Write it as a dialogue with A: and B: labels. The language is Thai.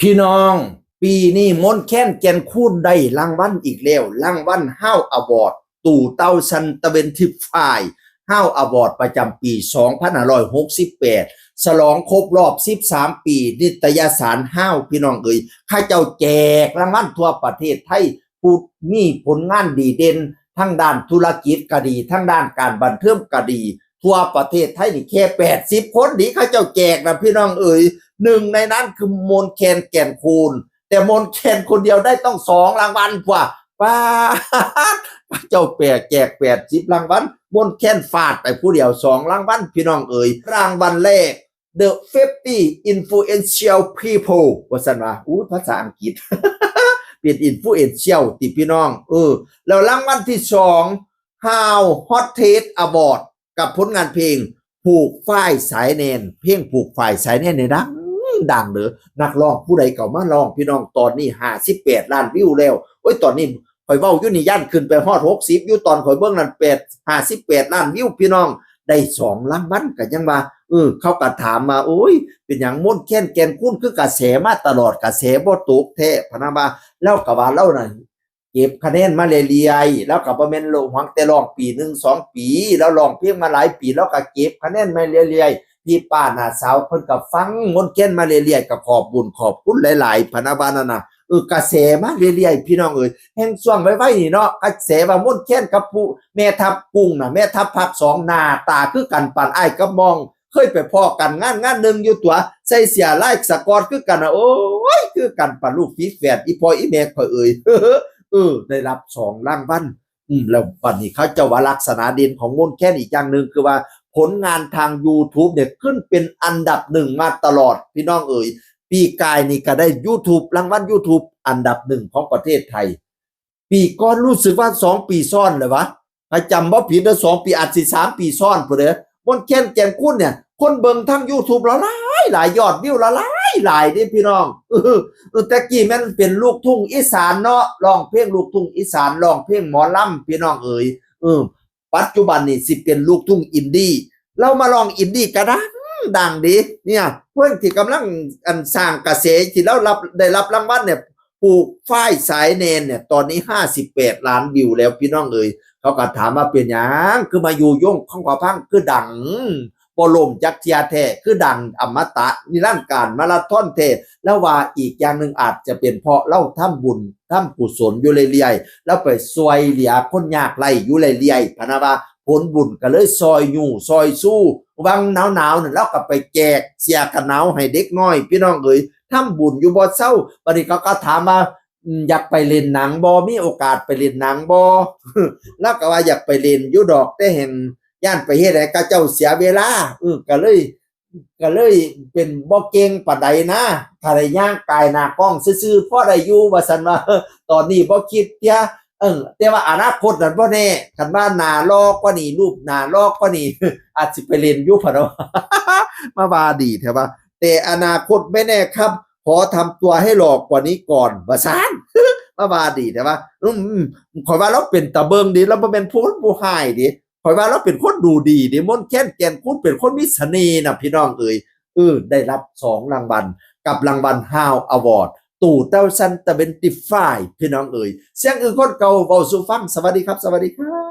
A: พี่น้องปีนี้มนต์แค้นแก่นคูนได้รางวัลอีกแล้วรางวัลห้าวอวอร์ดตู่เต้าซันตะเวนทิฟายห้าวอวอร์ดประจำปี2568ฉลองครบรอบ13ปีนิตยสารห้าวพี่น้องข้าเจ้าแจกรางวัลทั่วประเทศไทยผู้มีผลงานดีเด่นทั้งด้านธุรกิจก็ดีทั้งด้านการบันเทิงก็ดีทั่วประเทศไทยนี่แค่80คนดีข้าเจ้าแจกนะพี่น้องหนึ่งในนั้นคือมนต์แคนแก่นคูนแต่มนต์แคนคนเดียวได้ต้อง2รางวัลกว่าป้าเจ้าแจก80รางวัลมนต์แคนฟาดไปผู้เดียว2รางวัลพี่น้องรางวัลแรก The 50 Influential People ว่าซั่นว่าภาษาอังกฤษ เป็นอินฟลูเอนเชียลติพี่น้องแล้วรางวัลที่2 How Hot Taste Award กับผลงานเพลงผูกฝ้ายสายแนนเพลงผูกฝ้ายสายแนนเนี่ยดังเด้อนักร้องผู้ใดเก่ามาร้องพี่น้องตอนนี้58ล้านวิวแล้วตอนนี้ข่อยเว้าอยู่นี่ย่านขึ้นไปฮอด60อยู่ตอนข่อยเบิ่งนั่น58ล้านวิวพี่น้องได้2รางวัลก็ยังว่าเขาก็ถามมาเป็นหยังมนต์แคนแก่นคูนคือกระแสมาตลอดกระแสบ่ตกแท้พะนะว่าแล้วก็ว่าเรานั่นเก็บคะแนนมาเรื่อยๆแล้วก็บ่แม่นหวังแต่ร้องปี1 2ปีแล้วร้องเพลงมาหลายปีแล้วก็เก็บคะแนนมาเรื่อยๆพี่ป้าน้าสาวเพิ่นก็ฟังมนต์แคนมาเรื่อยๆก็ขอบคุณหลายๆพะนะว่านั่นน่ะกระแสมาเรื่อยๆพี่น้องแห่งช่วงไว้ๆนี่เนาะกระแสว่ามนต์แคนกับผู้แม่ทัพกุ้งน่ะแม่ทัพภาค2หน้าตาคือกันปานอ้ายกับมองเคยไปพ้อกันงานหนึ่งอยู่ตัวใส่เสียลายสกอตคือกันคือกันปานลูกฟีแฝดอีพ่ออีแม่ข่อยได้รับ2รางวัลแล้วบัดนี้เขาจะว่าลักษณะเด่นของมนต์แคนอีกอย่างนึงคือว่าผลงานทาง YouTube เนี่ยขึ้นเป็นอันดับ1มาตลอดพี่น้องปีกายนี่ก็ได้ YouTube รางวัล YouTube อันดับ1ของประเทศไทยปีก่อนรู้สึกว่า2ปีซ้อนเลยวะถ้าจำบ่ผิดนะ2ปีอาจสิ3ปีซ้อนพุ่นเด้อมนต์แคนแก่นคูนเนี่ยคนเบิ่งทั้ง YouTube ละหลายยอดวิวละหลายเด้พี่น้องแต่กี้มันเป็นลูกทุ่งอีสานเนาะร้องเพลงลูกทุ่งอีสานร้องเพลงหมอลำพี่น้องปัจจุบันนี่สิเป็นลูกทุ่งอินดี้เรามาร้องอินดี้ก็ดังดีเนี่ยเพิ่นที่กำลังสร้างกระแสที่เราได้รับรางวัลเนี่ยปลูกฝ้ายสายแนนเนี่ยตอนนี้58ล้านวิวแล้วพี่น้องเขาก็ถามว่าเป็นหยังคือมาอยู่ยงของกว่าพังคือดังบ่ล่มจักเทียแท้คือดังอมตะนิรันดร์การมาราธอนแท้แล้วว่าอีกอย่างนึงอาจจะเป็นเพราะเราทำบุญทำกุศลอยู่เรื่อยๆแล้วไปช่วยเหลือคนยากไร้อยู่เรื่อยๆพะนะว่าผลบุญก็เลยซอยอยู่ซอยสู้วังหนาวๆนั่นเราก็ไปแจกเสียกันหนาวให้เด็กน้อยพี่น้องทำบุญอยู่บ่เศร้าบัดนี้เขาก็ถามว่าอยากไปเล่นหนังบ่มีโอกาสไปเล่นหนังบ่แล้วก็ว่าอยากไปเล่นอยู่ดอกแต่เห็นย่านไปเฮ็ดให้เขาเจ้าเสียเวลาก็เลยเป็นบ่เก่งปานใดนะถ้าได้ย่างกายหน้ากล้องซื่อๆพอได้อยู่ว่าซั่นว่าตอนนี้บ่คิดเที่ยแต่ว่าอนาคตนั่นบ่แน่คันว่าหน้ารอกว่านี้รูปหน้ารอกว่านี้อาจสิไปเล่นอยู่พะเนาะ มาว่าดีแท้ว่าแต่อนาคตไม่แน่ครับขอทำตัวให้หล่อกว่านี้ก่อนว่าซั่น มาว่าดีแท้ว่าข่อยว่าเราเป็นตาเบิงดีเราบ่แม่นผู้ร้ายดิข่อยว่าเราเป็นคนดูดีดิมนต์แคนแก่นคูนเป็นคนมีเสน่ห์น่ะพี่น้องได้รับ2รางวัลกับรางวัล How Award ตู่เต้าซันตะเวนติฟายพี่น้องเสียงคนเก่าเว้าสู่ฟังสวัสดีครับสวัสดีครับ